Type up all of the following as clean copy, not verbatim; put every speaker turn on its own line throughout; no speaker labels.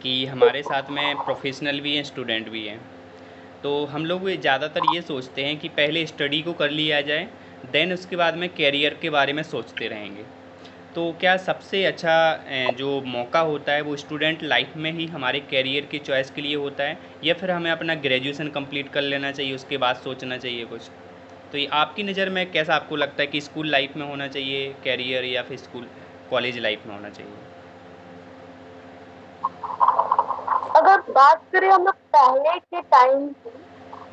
कि हमारे साथ में प्रोफेशनल भी हैं, स्टूडेंट भी हैं। तो हम लोग ज़्यादातर ये सोचते हैं कि पहले स्टडी को कर लिया जाए, देन उसके बाद में करियर के बारे में सोचते रहेंगे। तो क्या सबसे अच्छा जो मौका होता है वो स्टूडेंट लाइफ में ही हमारे करियर की चॉइस के लिए होता है, या फिर हमें अपना ग्रेजुएशन कंप्लीट कर लेना चाहिए, उसके बाद सोचना चाहिए कुछ? तो ये आपकी नज़र में कैसा आपको लगता है कि स्कूल लाइफ में होना चाहिए कैरियर, या फिर स्कूल कॉलेज लाइफ में होना चाहिए?
अगर बात करें हम लोग पहले के टाइम की,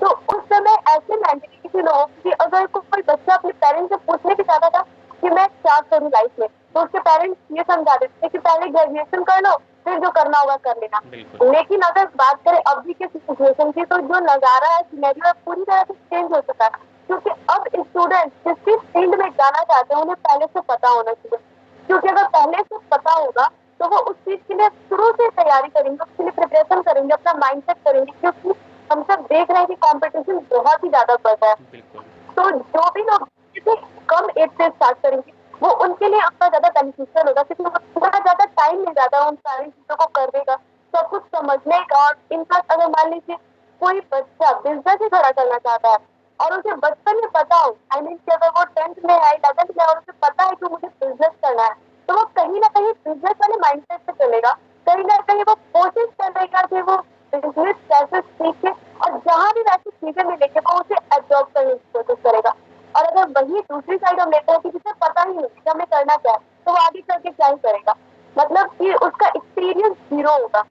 तो उस समय ऐसे मेंटेलिटी थी लोगों की कि अगर कोई बच्चा अपने पेरेंट्स से पूछने भी चाहता था कि मैं क्या करूँ लाइफ में, तो उसके पेरेंट्स ये समझा देते थे कि पहले ग्रेजुएशन कर लो, फिर जो करना होगा कर लेना।
बिल्कुल।
लेकिन अगर बात करें अभी के सिचुएशन की, तो जो नजारा है, सिनेरियो है, पूरी तरह से चेंज हो चुका है। क्योंकि अब स्टूडेंट जिस भी फील्ड में जाना चाहते हैं उन्हें पहले से पता होना चाहिए। क्योंकि अगर पहले से पता होगा तो वो उस चीज के लिए शुरू से तैयारी करेंगे, उसके लिए प्रिपरेशन करेंगे, अपना माइंडसेट करेंगे। क्योंकि हम सब देख रहे हैं कि कंपटीशन बहुत ही ज्यादा बढ़ रहा है।
बिल्कुल।
तो जो भी लोग इसे कम एज से स्टार्ट करेंगे वो उनके लिए उतना ज्यादा बेनिफिशियल होगा, क्योंकि उतना ज्यादा टाइम मिल जाता है उन सारी चीजों को करने का, सब कुछ समझने का। और इनफैक्ट अगर मान लीजिए कोई बच्चा बिजनेस ही खड़ा करना चाहता है और उसे बचपन में पता हो, आई मीन कि अगर वो 10th में है, 11th में, और उसे पता है कि मुझे बिजनेस करना है, तो वो कहीं ना कहीं बिजनेस वाले माइंडसेट से चलेगा। कहीं ना कहीं वो कोशिश करेगा कि वो बिजनेस कैसे सीखे, और जहां भी वैसी चीजें मिलेंगी वो उसे एब्जॉर्ब करने की कोशिश करेगा। और अगर वही दूसरी साइड हम लेते हैं कि जिसे पता ही नहीं कि हमें करना क्या है, तो वो आगे चल के क्या ही करेगा, मतलब कि उसका एक्सपीरियंस जीरो होगा।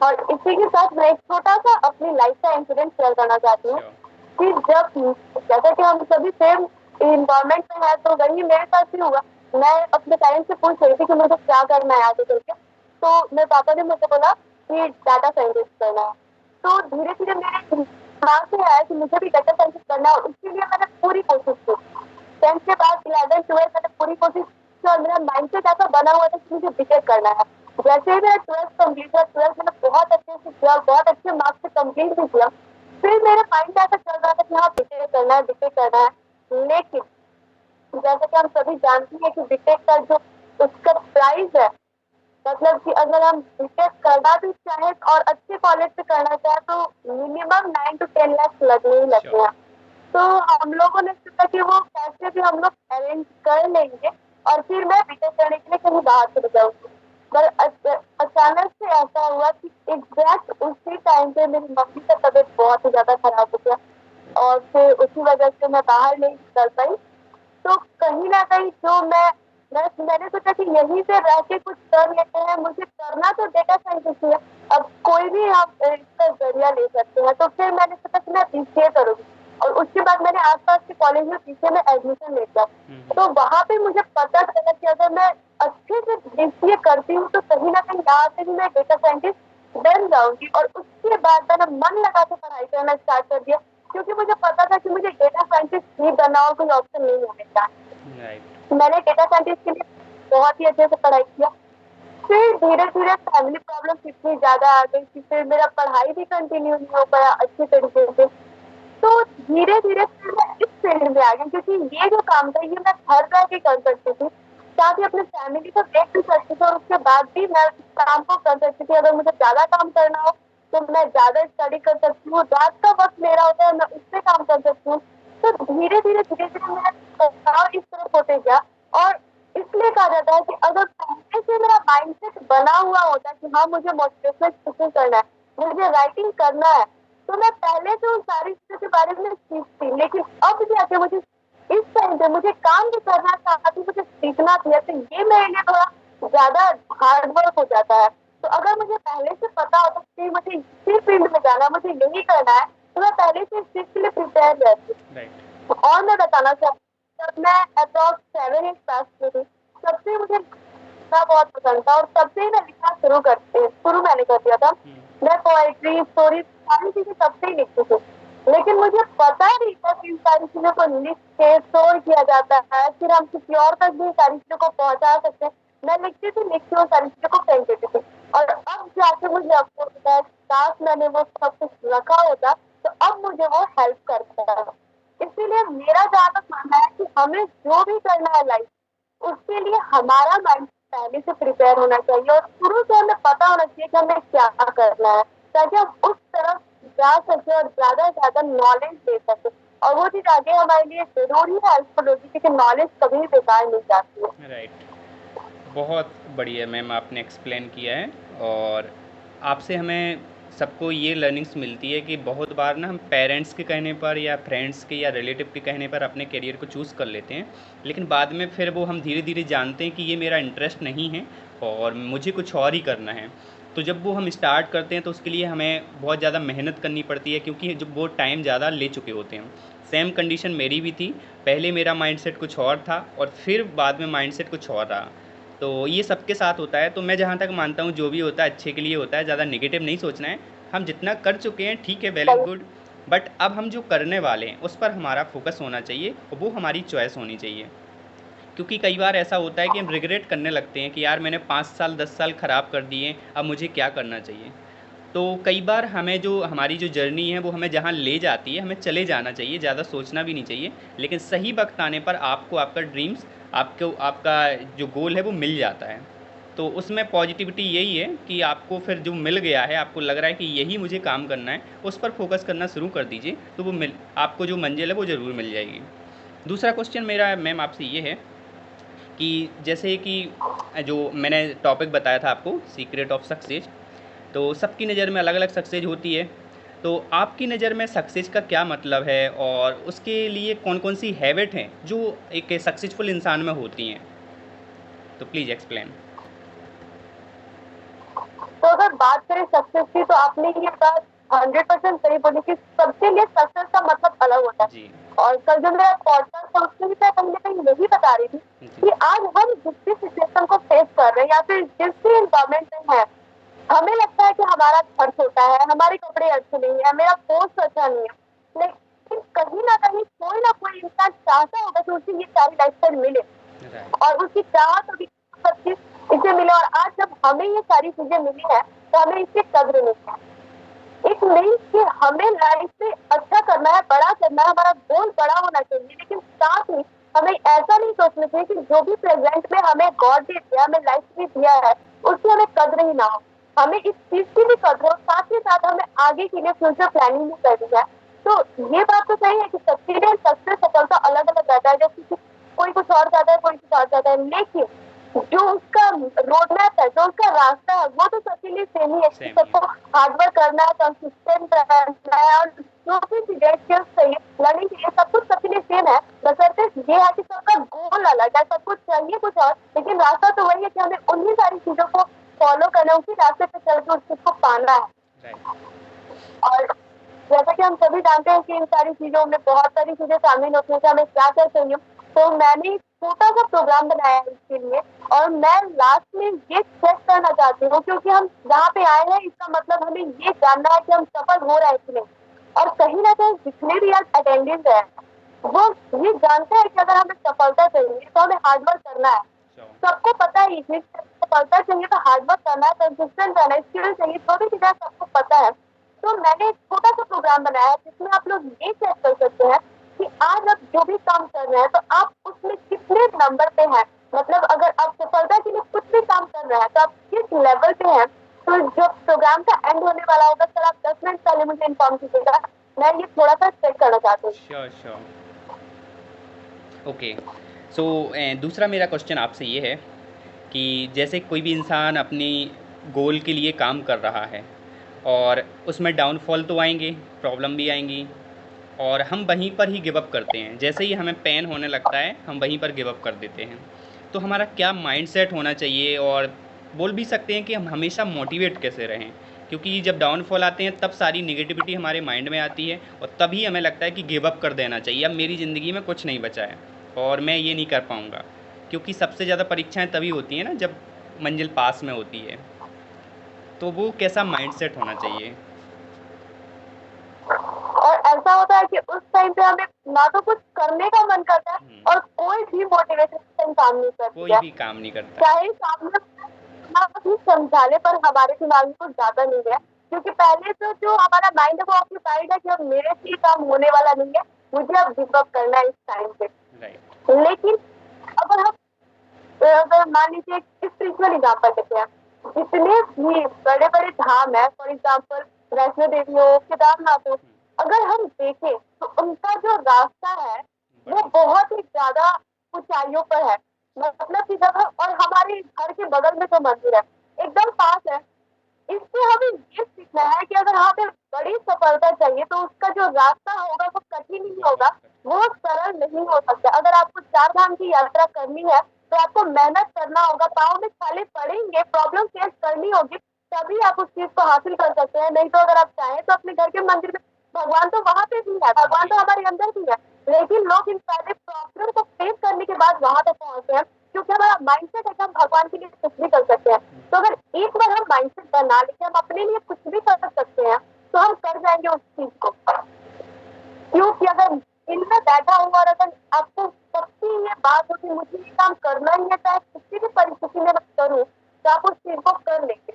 और इसी के साथ मैं एक छोटा सा अपनी लाइफ का इंसिडेंट शेयर करना चाहती हूँ
श्योर।
कि जब, जैसे कि हम सभी सेम इन्वायरमेंट में है, तो वही मेरे साथ भी हुआ। मैं अपने पेरेंट्स से पूछ रही थी कि मुझे क्या करना है आगे चल के, तो मेरे पापा ने मुझे बोला कि डाटा साइंटिस्ट करना है। तो धीरे धीरे मेरे दिमाग में आया कि मुझे भी डाटा साइंटिस्ट करना है, और उसके लिए मैंने पूरी कोशिश की। 10th के बाद 11th 12th मैंने पूरी कोशिश की, और मेरा माइंडसेट ऐसा बना हुआ था कि मुझे बीटेक करना है। जैसे ही मेरा 12th कंप्लीट हुआ, 12th मैंने बहुत अच्छे से किया, बहुत अच्छे मार्क्स से कंप्लीट भी किया। फिर मेरे माइंड में ऐसा चल रहा था कि हाँ बीटेक करना है, बीटेक करना है। लेकिन जैसे कि हम सभी जानते हैं कि बीटेक का जो उसका प्राइस है, मतलब कि अगर हम बीटेक करना भी चाहे और अच्छे कॉलेज से करना चाहे, तो मिनिमम 9 to 10 लाख लगने ही लगते
श्योर।
हैं। तो हम लोगों ने सोचा कि वो पैसे भी हम लोग अरेंज कर लेंगे, और फिर मैं बीटेक करने के लिए कहीं बाहर चले जाऊंगी। पर अचानक से ऐसा हुआ कि एग्जैक्ट उसी टाइम पे मेरी मम्मी का तबीयत बहुत ही ज्यादा खराब हो गया, और फिर उसी वजह से मैं बाहर नहीं निकल पाई। तो कहीं ना कहीं जो मैंने सोचा कि यहीं से रह के कुछ कर लेते हैं, मुझे करना तो डेटा साइंटिस्ट है। अब कोई भी हम इसका जरिया ले सकते हैं, तो फिर मैंने सोचा कि मैं बीसीए करूंगी। और उसके बाद मैंने आसपास के कॉलेज में बीसीए में एडमिशन ले लिया। तो वहां पे मुझे पता चला कि अगर मैं अच्छे से बीसीए करती हूँ तो कहीं ना कहीं यहाँ से भी मैं डेटा साइंटिस्ट बन जाऊंगी। और उसके बाद मैंने मन लगा के पढ़ाई करना स्टार्ट कर दिया, क्योंकि मुझे पता था कि मुझे डेटा साइंटिस्ट ही बनना और कोई ऑप्शन नहीं है मेरा।
राइट।
मैंने डेटा साइंटिस्ट के लिए बहुत ही अच्छे से पढ़ाई किया। फिर धीरे धीरे फैमिली प्रॉब्लम इतनी ज्यादा आ गई कि फिर मेरा पढ़ाई भी कंटिन्यू नहीं हो पाया अच्छी तरीके से। तो धीरे धीरे फिर मैं इस फील्ड में आ गई, क्योंकि ये जो काम था ये मैं घर रह के कर सकती थी, साथ ही अपने फैमिली को देख भी सकती थी, और उसके बाद भी मैं इस काम को कर सकती थी। अगर मुझे ज्यादा काम करना हो तो मैं ज्यादा स्टडी कर सकती हूँ, रात का वक्त मेरा होता है मैं उससे काम कर सकती हूँ। तो धीरे धीरे मेरा बदलाव इस तरफ होते गया। और इसलिए कहा जाता है कि अगर पहले से मेरा माइंडसेट बना हुआ होता कि हाँ मुझे मोटिवेशनल स्पीकिंग करना है, मुझे राइटिंग करना है, तो मैं पहले तो उन सारी चीजों के बारे में सीखती। लेकिन अब जाके मुझे इस टाइम पे मुझे काम भी करना था, साथ ही मुझे सीखना भी है, तो ये मेरे लिए थोड़ा ज्यादा हार्ड वर्क हो जाता है। तो अगर मुझे पहले से पता होता कि मुझे इसी फील्ड में जाना है, मुझे यही करना है, तो मैं पहले से इस चीज के लिए प्रिपेयर रहती।
राइट।
और मैं बताना चाहती हूँ, जब मैं अप्रॉक्स 7 8 क्लास में थी, तब से मुझे लिखना बहुत पसंद था, और तब से ही मैं लिखना शुरू मैंने कर दिया था। मैं पोएट्री, स्टोरी, सारी चीजें तब से ही लिखती थी। लेकिन मुझे पता नहीं था कि इन सारी चीजों को लिख के स्टोर किया जाता है, फिर हम किसी और तक भी सारी चीजों को पहुंचा सकते हैं। मैं लिखती थी, लिखती हूँ, सारी चीजों को फेंक देती थी। और अब जाके मुझे अफसोस होता है, काश मैंने वो सब कुछ रखा होता, तो अब मुझे वो हेल्प करता है। इसीलिए मेरा जहाँ तक मानना है कि हमें जो भी करना है लाइफ, उसके लिए हमारा माइंड पहले से प्रिपेयर होना चाहिए, और शुरू से हमें पता पता होना चाहिए कि हमें क्या करना है, ताकि हम उस तरफ जा सके और ज्यादा से ज्यादा नॉलेज ले सके, और वो चीज आगे हमारे लिए जरूर ही हेल्पफुल होगी, क्योंकि नॉलेज कभी भी बेकार नहीं जाती है।
राइट। बहुत बढ़िया मैम आपने एक्सप्लेन किया है। और आपसे हमें सबको ये लर्निंग्स मिलती है कि बहुत बार ना हम पेरेंट्स के कहने पर या फ्रेंड्स के या रिलेटिव के कहने पर अपने करियर को चूज़ कर लेते हैं, लेकिन बाद में फिर वो हम धीरे धीरे जानते हैं कि ये मेरा इंटरेस्ट नहीं है और मुझे कुछ और ही करना है। तो जब वो हम स्टार्ट करते हैं तो उसके लिए हमें बहुत ज़्यादा मेहनत करनी पड़ती है, क्योंकि जब वो टाइम ज़्यादा ले चुके होते हैं। सेम कंडीशन मेरी भी थी। पहले मेरा माइंडसेट कुछ और था और फिर बाद में माइंडसेट कुछ और रहा। तो ये सबके साथ होता है। तो मैं जहाँ तक मानता हूँ जो भी होता है अच्छे के लिए होता है, ज़्यादा नेगेटिव नहीं सोचना है। हम जितना कर चुके हैं ठीक है, वेल एंड गुड, बट अब हम जो करने वाले हैं उस पर हमारा फोकस होना चाहिए और वो हमारी चॉइस होनी चाहिए। क्योंकि कई बार ऐसा होता है कि हम रिग्रेट करने लगते हैं कि यार मैंने 5 साल 10 साल ख़राब कर दिए, अब मुझे क्या करना चाहिए। तो कई बार हमें जो हमारी जो जर्नी है वो हमें जहाँ ले जाती है हमें चले जाना चाहिए, ज़्यादा सोचना भी नहीं चाहिए। लेकिन सही वक्त आने पर आपको आपका ड्रीम्स, आपको आपका जो गोल है वो मिल जाता है। तो उसमें पॉजिटिविटी यही है कि आपको फिर जो मिल गया है, आपको लग रहा है कि यही मुझे काम करना है, उस पर फोकस करना शुरू कर दीजिए, तो वो आपको जो मंजिल है वो ज़रूर मिल जाएगी। दूसरा क्वेश्चन मेरा मैम आपसे ये है कि जैसे कि जो मैंने टॉपिक बताया था आपको, सीक्रेट ऑफ सक्सेस, तो सबकी नज़र में अलग अलग सक्सेस होती है। तो आपकी नज़र में सक्सेस का क्या मतलब है और उसके लिए कौन कौन सी हैबिट हैं जो एक सक्सेसफुल इंसान में होती हैं, तो प्लीज़ एक्सप्लेन।
तो अगर बात करें सक्सेस की, तो आपने ये बात 100% सही बोली कि सबके लिए सक्सेस का मतलब अलग होता है।
जी
और कल जो मेरा पॉडकास्ट था उसमें भी मैं कहीं ना कहीं यही बता रही थी
जी।
कि आज हम जिस भी सिचुएशन को फेस कर रहे हैं या फिर जिस भी इन्वायरमेंट में है, हमें लगता है कि हमारा घर छोटा है, हमारे कपड़े अच्छे नहीं है, मेरा पोस्ट अच्छा नहीं है, लेकिन कहीं ना कोई इंसान चाहता होगा कि उसे ये सारी लाइफस्टाइल मिले,
राइट।
और उसकी चाहत होगी कि सब चीज इसे मिले। और आज जब हमें ये सारी चीजें मिली है तो हमें इसकी कद्र नहीं है। एक नहीं कि हमें लाइफ में अच्छा करना है, बड़ा करना है, हमारा गोल बड़ा होना चाहिए, लेकिन साथ ही हमें ऐसा नहीं सोचना चाहिए कि जो भी प्रेजेंट में हमें गॉड ने दिया, हमें लाइफ में दिया है, उसकी हमें कद्र ही ना हो। हमें इस चीज की भी कद्र हो, साथ ही साथ हमें आगे के लिए फ्यूचर प्लानिंग भी करनी है। तो ये बात तो सही है कि सबके लिए सक्सेस सफलता अलग अलग रहता है, जैसे कि कोई कुछ और चाहता है, कोई कुछ और चाहता है, लेकिन जो उसका रोड मैप है, जो उसका रास्ता है, वो तो सबके लिए सेम ही है।
सेम ही
सबको हार्डवर्क करना है, कंसिस्टेंट रहना है, और जो भी चीजें स्किल्स चाहिए, लर्निंग चाहिए, सब कुछ सबके लिए सेम है। बशर्ते ये है कि सबका गोल अलग है, सब कुछ चाहिए कुछ और, लेकिन रास्ता तो वही है कि हमें उन्हीं सारी चीजों को फॉलो करना है, उसी रास्ते पे चल के उस चीज को पाना है।
राइट।
और जैसा कि हम सभी जानते हैं कि इन सारी चीजों में बहुत सारी चीजें शामिल होती हैं कि हमें क्या क्या चाहिए। तो मैंने एक छोटा सा प्रोग्राम बनाया है इसके लिए, और मैं लास्ट में ये चेक करना चाहती हूँ, क्योंकि हम जहाँ पे आए हैं इसका मतलब हमें ये जानना है कि हम सफल हो रहे हैं कि नहीं। और कहीं ना कहीं जितने भी आज अटेंडेंस है वो ये जानते हैं कि अगर हमें सफलता चाहिए तो हमें हार्डवर्क करना है। सबको पता है कि सफलता चाहिए तो हार्डवर्क करना है, कंसिस्टेंट रहना है, स्किल चाहिए, जो भी चीजें सबको पता है। तो मैंने एक छोटा सा प्रोग्राम बनाया है जिसमें आप लोग ये चेक कर सकते हैं कि आज आप जो भी काम कर रहे हैं तो आप उसमें कितने नंबर पे हैं। मतलब अगर आप सफलता के लिए कुछ भी काम कर रहे हैं तो आप किस लेवल पे हैं। तो जो प्रोग्राम का एंड होने वाला होगा, सर आप 10 मिनट पहले मुझे इन्फॉर्म कीजिएगा, मैं ये थोड़ा सा चेक करना चाहती हूँ।
Sure sure. ओके। सो दूसरा मेरा क्वेश्चन आपसे ये है कि जैसे कोई भी इंसान अपनी गोल के लिए काम कर रहा है और उसमें डाउनफॉल तो आएंगे, प्रॉब्लम भी आएंगी, और हम वहीं पर ही गिव अप करते हैं। जैसे ही हमें पेन होने लगता है हम वहीं पर गिव अप कर देते हैं। तो हमारा क्या माइंडसेट होना चाहिए, और बोल भी सकते हैं कि हम हमेशा मोटिवेट कैसे रहें, क्योंकि जब डाउनफॉल आते हैं तब सारी नेगेटिविटी हमारे माइंड में आती है और तभी हमें लगता है कि गिव अप कर देना चाहिए, अब मेरी ज़िंदगी में कुछ नहीं बचा है और मैं ये नहीं कर पाऊँगा। क्योंकि सबसे ज़्यादा परीक्षाएं तभी होती हैं ना जब मंजिल पास में होती है। तो वो कैसा माइंडसेट होना चाहिए।
और ऐसा होता है कि उस टाइम पे हमें ना तो कुछ करने का मन करता है और कोई भी मोटिवेशन काम नहीं करती
कोई
है,
भी काम नहीं करता।
चाहे सामने ना भी समझाने पर हमारे दिमाग में कुछ ज्यादा नहीं है, क्योंकि पहले तो जो हमारा माइंड है वो ऑक्यूपाइड है कि अब मेरे से ये काम होने वाला नहीं है, मुझे अब गिव अप करना है इस टाइम पे।
राइट।
लेकिन अगर हम अगर मान लीजिए स्पिरिचुअल एग्जाम्पल लेते हैं, जितने भी बड़े बड़े धाम है, फॉर एग्जाम्पल वैष्णो देवी हो, केदारनाथ हो, अगर हम देखें तो उनका जो रास्ता है वो
बड़ी
बहुत ही ज्यादा ऊंचाइयों पर है। मतलब कि जब और हमारे घर के बगल में जो मंदिर है एकदम पास है, इससे हमें ये सीखना है कि अगर हमें बड़ी सफलता चाहिए तो उसका जो रास्ता होगा वो कठिन ही होगा,
बहुत कठिन।
वो सरल नहीं हो सकता। अगर आपको 4 धाम की यात्रा करनी है तो आपको मेहनत करना होगा, पाँव में छाले पड़ेंगे, प्रॉब्लम फेस करनी होगी, तभी आप उस चीज को हासिल कर सकते हैं। नहीं तो अगर आप चाहें तो अपने घर के मंदिर में भगवान तो वहां पे भी है, भगवान
जी
तो हमारे अंदर भी है, लेकिन लोग इन सारे प्रॉब्लम को फेस करने के बाद वहां तक पहुंचते हैं क्योंकि हमारा माइंडसेट है कि हम भगवान के लिए कुछ भी कर सकते हैं। तो अगर एक बार हम माइंडसेट बना लेके हम अपने लिए कुछ भी कर सकते हैं तो हम कर जाएंगे उस चीज को। क्योंकि अगर इनमें बैठा हुआ और अगर आपको सबकी ये बात हो कि मुझे ये काम करना ही है, चाहे किसी भी परिस्थिति में मैं करूँ, तो आप उस चीज को कर लेंगे।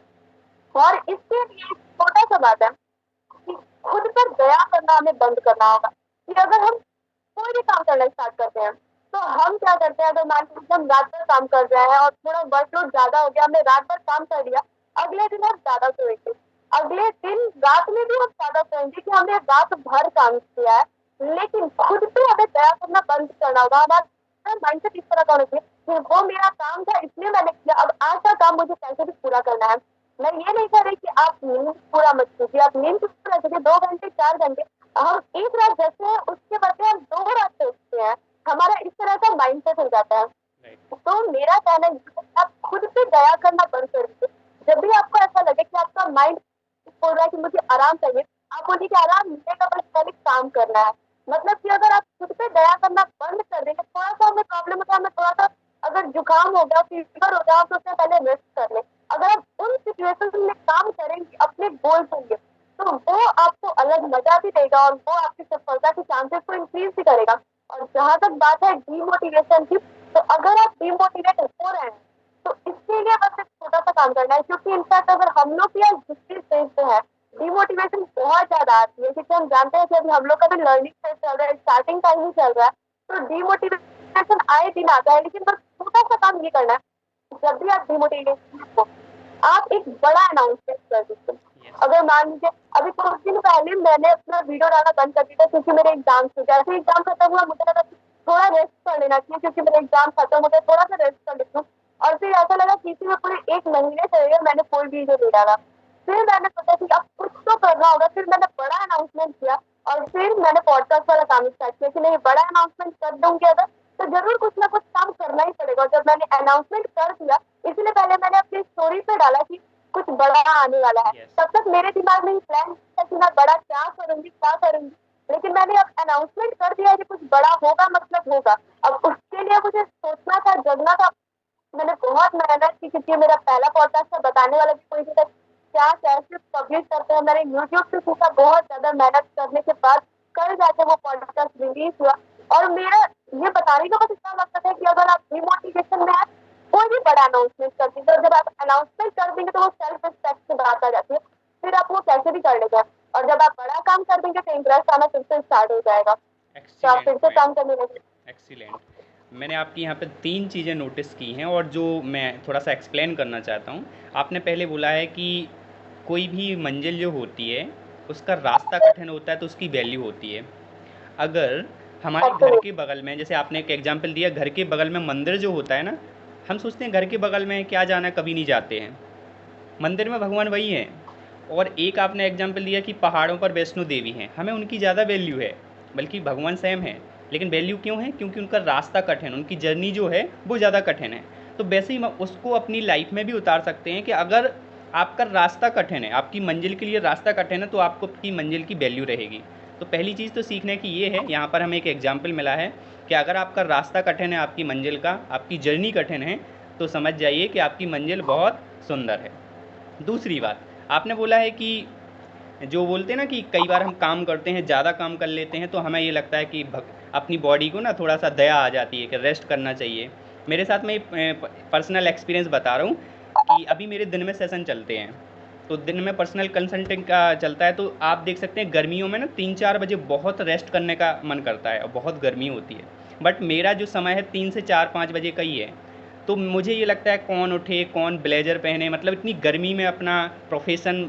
और इसके लिए एक छोटा सा बात है कि खुद पर दया करना हमें बंद करना होगा। कि अगर हम कोई भी काम करना स्टार्ट करते हैं तो हम क्या करते हैं, अगर मान लीजिए हम रात भर काम कर रहे हैं और थोड़ा वर्कलोड ज्यादा हो गया, हमने रात भर काम कर लिया, अगले दिन हम ज्यादा सोएंगे, अगले दिन रात में भी हम ज्यादा सोएंगे कि हमने रात भर काम किया है। लेकिन खुद पे हमें दया करना बंद करना होगा। हमारा माइंडसेट इस तरह का होना चाहिए कि वो मेरा काम था इसलिए मैंने किया, अब आज का काम मुझे कैसे भी पूरा करना है। मैं ये नहीं कह रही कि आप नींद पूरा मत कीजिए, आप नींद पूरा कीजिए 2 घंटे 4 घंटे, हम एक रात जैसे हैं उसके बदले हम 2 रात सोचते हैं, हमारा इस तरह का माइंडसेट हो जाता है।
राइट।
तो मेरा कहना ये है कि आप खुद पे दया करना बंद कर दीजिए। जब भी आपको ऐसा लगे कि आपका माइंड बोल रहा है कि मुझे आराम चाहिए, आप बोलिए कि आराम मिलेगा, बस पहले काम करना है। मतलब कि अगर आप खुद पे दया करना बंद कर देंगे, थोड़ा सा हमें प्रॉब्लम होता है, हमें थोड़ा सा अगर जुकाम हो गया, फीवर हो गया, तो उससे पहले रेस्ट कर ले। अगर आप उन सिचुएशन में काम करेंगे अपने गोल के लिए, तो वो आपको अलग मजा भी देगा और वो आपकी सफलता के चांसेस को इंक्रीज भी करेगा। और जहां तक बात है डीमोटिवेशन की, तो अगर आप डीमोटिवेट हो रहे हैं तो इसके लिए बस एक छोटा सा काम करना है। क्योंकि इनफैक्ट अगर हम लोग की आज जितनी स्टेज पे है, डिमोटिवेशन बहुत ज्यादा आती है, क्योंकि हम जानते हैं कि अभी हम लोग का भी लर्निंग फेज चल रहा है, स्टार्टिंग टाइम ही चल रहा है, तो डिमोटिवेशन आए दिन आता है। लेकिन बस छोटा सा काम ये करना है, जब भी आप डिमोटिवेशन हो, आप एक बड़ा अनाउंसमेंट कर दीजिए।
यस।
अगर मान लीजिए अभी कुछ दिन पहले मैंने अपना वीडियो डालना बंद कर दिया क्योंकि मेरे एग्जाम थे, जैसे एग्जाम खत्म हुआ मुझे लगा कि थोड़ा रेस्ट कर लेना चाहिए क्योंकि मेरे एग्जाम खत्म हो गए, थोड़ा सा रेस्ट कर लेती हूँ। और फिर ऐसा लगा कि इसी में पूरे 1 महीने चले गए, मैंने कोई वीडियो नहीं डाला। फिर मैंने सोचा कि अब कुछ तो करना होगा, फिर मैंने बड़ा अनाउंसमेंट किया और फिर मैंने पॉडकास्ट वाला काम स्टार्ट किया कि नहीं, बड़ा अनाउंसमेंट कर दूंगी अगर तो जरूर कुछ ना कुछ काम करना ही पड़ेगा। और जब मैंने अनाउंसमेंट कर दिया, इसलिए पहले मैंने अपनी स्टोरी पे डाला कि कुछ बड़ा आने वाला है।
यस।
तब तक मेरे दिमाग में ही प्लान था कि मैं बड़ा क्या करूंगी क्या करूंगी, लेकिन मैंने अब अनाउंसमेंट कर दिया है कि कुछ बड़ा होगा, मतलब होगा। अब उसके लिए मुझे सोचना था, जगना था। मैंने बहुत मेहनत की क्योंकि मेरा पहला पॉडकास्ट था, बताने वाला भी कोई नहीं था, क्या कैसे पब्लिश करते हैं। मैंने यूट्यूब से सीखा, बहुत ज्यादा मेहनत करने के बाद कल जाके वो पॉडकास्ट रिलीज हुआ। और मेरा ये बताने का बस इतना मकसद है कि अगर आप डिमोटिवेशन में है, कोई भी बड़ा अनाउंसमेंट करती है, तो जब आप अनाउंसमेंट कर देंगे तो वो सेल्फ रिस्पेक्ट की बात आ जाती है, फिर आप वो कैसे भी कर लेंगे। और जब आप बड़ा काम कर देंगे तो इंटरेस्ट आना फिर से स्टार्ट हो जाएगा, तो आप
एक्सीलेंट
फिर से
पॉइंट।
काम करने लगे।
एक्सीलेंट। मैंने आपकी यहाँ पे 3 चीज़ें नोटिस की हैं और जो मैं थोड़ा सा एक्सप्लेन करना चाहता हूँ। आपने पहले बोला है कि कोई भी मंजिल जो होती है उसका रास्ता कठिन होता है तो उसकी वैल्यू होती है। अगर हमारे घर के
एब्सोल्युटली।
बगल में, जैसे आपने एक एग्जांपल दिया, घर के बगल में मंदिर जो होता है ना, हम सोचते हैं घर के बगल में क्या जाना है, कभी नहीं जाते हैं। मंदिर में भगवान वही हैं। और एक आपने एग्जांपल दिया कि पहाड़ों पर वैष्णो देवी हैं, हमें उनकी ज़्यादा वैल्यू है, बल्कि भगवान सेम है। लेकिन वैल्यू क्यों है? क्योंकि उनका रास्ता कठिन, उनकी जर्नी जो है वो ज़्यादा कठिन है। तो वैसे ही हम उसको अपनी लाइफ में भी उतार सकते हैं कि अगर आपका रास्ता कठिन है, आपकी मंजिल के लिए रास्ता कठिन है, तो आपको आपकी मंजिल की वैल्यू रहेगी। तो पहली चीज़ तो सीखने की ये है, यहाँ पर हमें एक एग्जाम्पल मिला है कि अगर आपका रास्ता कठिन है, आपकी मंजिल का, आपकी जर्नी कठिन है, तो समझ जाइए कि आपकी मंजिल बहुत सुंदर है। दूसरी बात, आपने बोला है कि जो बोलते हैं ना कि कई बार हम काम करते हैं, ज़्यादा काम कर लेते हैं, तो हमें ये लगता है कि अपनी बॉडी को ना थोड़ा सा दया आ जाती है कि रेस्ट करना चाहिए। मेरे साथ में पर्सनल एक्सपीरियंस बता रहा हूँ कि अभी मेरे दिन में सेशन चलते हैं, तो दिन में पर्सनल कंसल्टिंग का चलता है, तो आप देख सकते हैं गर्मियों में ना 3-4 बजे बहुत रेस्ट करने का मन करता है और बहुत गर्मी होती है। बट मेरा जो समय है 3 से 4-5 बजे का ही है। तो मुझे ये लगता है कौन उठे, कौन ब्लेज़र पहने, मतलब इतनी गर्मी में अपना प्रोफ़ेशन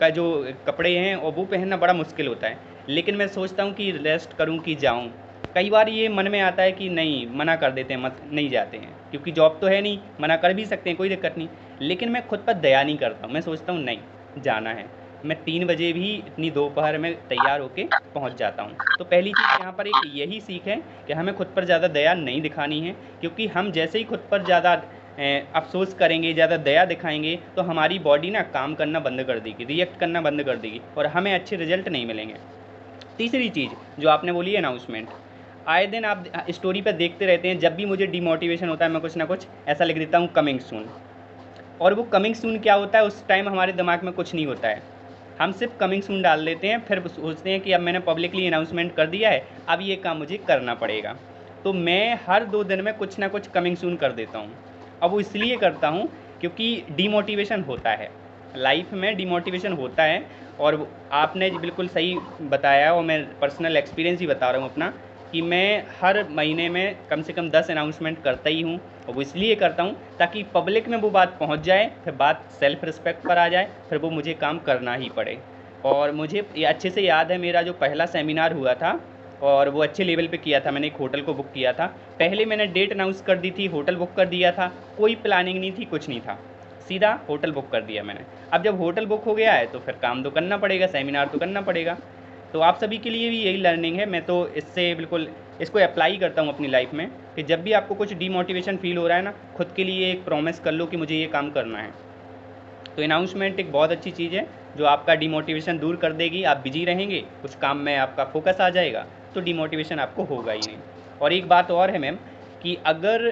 का जो कपड़े हैं और वो पहनना बड़ा मुश्किल होता है। लेकिन मैं सोचता हूँ कि रेस्ट करूँ कि जाऊँ। कई बार ये मन में आता है कि नहीं, मना कर देते हैं, मत नहीं जाते हैं, क्योंकि जॉब तो है नहीं, मना कर भी सकते हैं, कोई दिक्कत नहीं। लेकिन मैं खुद पर दया नहीं करता हूँ, मैं सोचता हूँ नहीं, जाना है। मैं 3 बजे भी इतनी दोपहर में तैयार होके पहुँच जाता हूँ। तो पहली चीज़ यहाँ पर एक यही सीख है कि हमें खुद पर ज़्यादा दया नहीं दिखानी है, क्योंकि हम जैसे ही खुद पर ज़्यादा अफ़सोस करेंगे, ज़्यादा दया दिखाएँगे, तो हमारी बॉडी ना काम करना बंद कर देगी, रिएक्ट करना बंद कर देगी और हमें अच्छे रिज़ल्ट नहीं मिलेंगे। तीसरी चीज़ जो आपने बोली अनाउंसमेंट, आए दिन आप स्टोरी पे देखते रहते हैं, जब भी मुझे डिमोटिवेशन होता है मैं कुछ ना कुछ ऐसा लिख देता हूँ कमिंग सून। और वो कमिंग सून क्या होता है, उस टाइम हमारे दिमाग में कुछ नहीं होता है, हम सिर्फ कमिंग सून डाल देते हैं, फिर सोचते हैं कि अब मैंने पब्लिकली अनाउंसमेंट कर दिया है, अब ये काम मुझे करना पड़ेगा। तो मैं हर 2 दिन में कुछ ना कुछ कमिंग सून कर देता हूँ। अब वो इसलिए करता हूँ क्योंकि डिमोटिवेशन होता है, लाइफ में डिमोटिवेशन होता है। और आपने बिल्कुल सही बताया और मैं पर्सनल एक्सपीरियंस ही बता रहा हूँ अपना, कि मैं हर महीने में कम से कम 10 अनाउंसमेंट करता ही हूँ। और वो इसलिए करता हूँ ताकि पब्लिक में वो बात पहुँच जाए, फिर बात सेल्फ रिस्पेक्ट पर आ जाए, फिर वो मुझे काम करना ही पड़े। और मुझे ये अच्छे से याद है, मेरा जो पहला सेमिनार हुआ था और वो अच्छे लेवल पे किया था, मैंने एक होटल को बुक किया था। पहले मैंने डेट अनाउंस कर दी थी, होटल बुक कर दिया था, कोई प्लानिंग नहीं थी, कुछ नहीं था, सीधा होटल बुक कर दिया मैंने। अब जब होटल बुक हो गया है तो फिर काम तो करना पड़ेगा, सेमिनार तो करना पड़ेगा। तो आप सभी के लिए भी यही लर्निंग है, मैं तो इससे बिल्कुल इसको अप्लाई करता हूँ अपनी लाइफ में, कि जब भी आपको कुछ डिमोटिवेशन फील हो रहा है ना, खुद के लिए एक प्रॉमिस कर लो कि मुझे ये काम करना है। तो अनाउंसमेंट एक बहुत अच्छी चीज़ है जो आपका डिमोटिवेशन दूर कर देगी। आप बिजी रहेंगे, कुछ काम में आपका फोकस आ जाएगा, तो डिमोटिवेशन आपको होगा ही नहीं। और एक बात और है मैम, कि अगर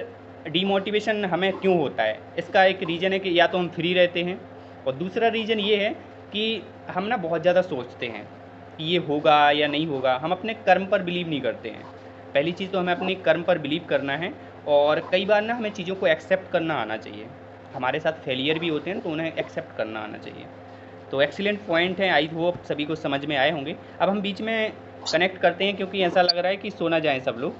डिमोटिवेशन हमें क्यों होता है, इसका एक रीज़न है कि या तो हम फ्री रहते हैं, और दूसरा रीज़न ये है कि हम ना बहुत ज़्यादा सोचते हैं कि ये होगा या नहीं होगा, हम अपने कर्म पर बिलीव नहीं करते हैं। पहली चीज़ तो हमें अपने कर्म पर बिलीव करना है, और कई बार ना हमें चीज़ों को एक्सेप्ट करना आना चाहिए। हमारे साथ फेलियर भी होते हैं तो उन्हें एक्सेप्ट करना आना चाहिए। तो एक्सीलेंट पॉइंट है, आई होप सभी को समझ में आए होंगे। अब हम बीच में कनेक्ट करते हैं क्योंकि ऐसा लग रहा है कि सो ना जाएं सब लोग।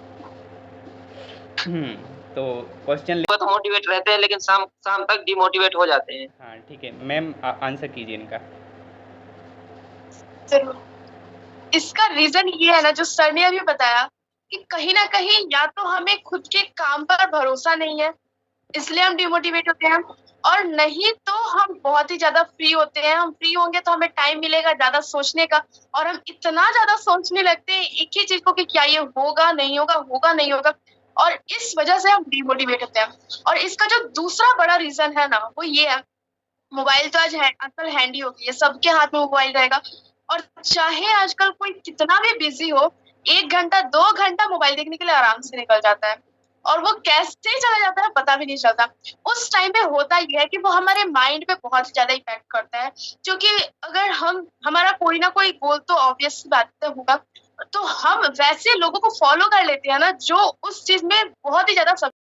तो क्वेश्चन
तो मोटिवेट रहते हैं लेकिन शाम शाम तक डिमोटिवेट हो जाते हैं।
हाँ ठीक है मैम, आंसर कीजिए इनका।
जरूर। इसका रीजन ये है ना, जो सर ने अभी बताया, कि कहीं ना कहीं या तो हमें खुद के काम पर भरोसा नहीं है, इसलिए हम डिमोटिवेट होते हैं, और नहीं तो हम बहुत ही ज्यादा फ्री होते हैं। हम फ्री होंगे तो हमें टाइम मिलेगा ज्यादा सोचने का, और हम इतना ज्यादा सोचने लगते हैं एक ही चीज को कि क्या ये होगा नहीं होगा, होगा नहीं होगा, और इस वजह से हम डिमोटिवेट होते हैं। और इसका जो दूसरा बड़ा रीजन है ना, वो ये है, मोबाइल तो आज आजकल हैंडी हो गई है, सबके हाथ में मोबाइल रहेगा, और चाहे आजकल कोई कितना भी बिजी हो, 1 घंटा 2 घंटा मोबाइल देखने के लिए आराम से निकल जाता है, और वो कैसे चला जाता है पता भी नहीं चलता। उस टाइम पे होता ये है कि वो हमारे माइंड पे बहुत ज्यादा इफेक्ट करता है, क्योंकि अगर हमारा कोई ना कोई गोल तो ऑब्वियस बात होगा, तो हम वैसे लोगों को फॉलो कर लेते हैं ना जो उस चीज में बहुत ही ज्यादा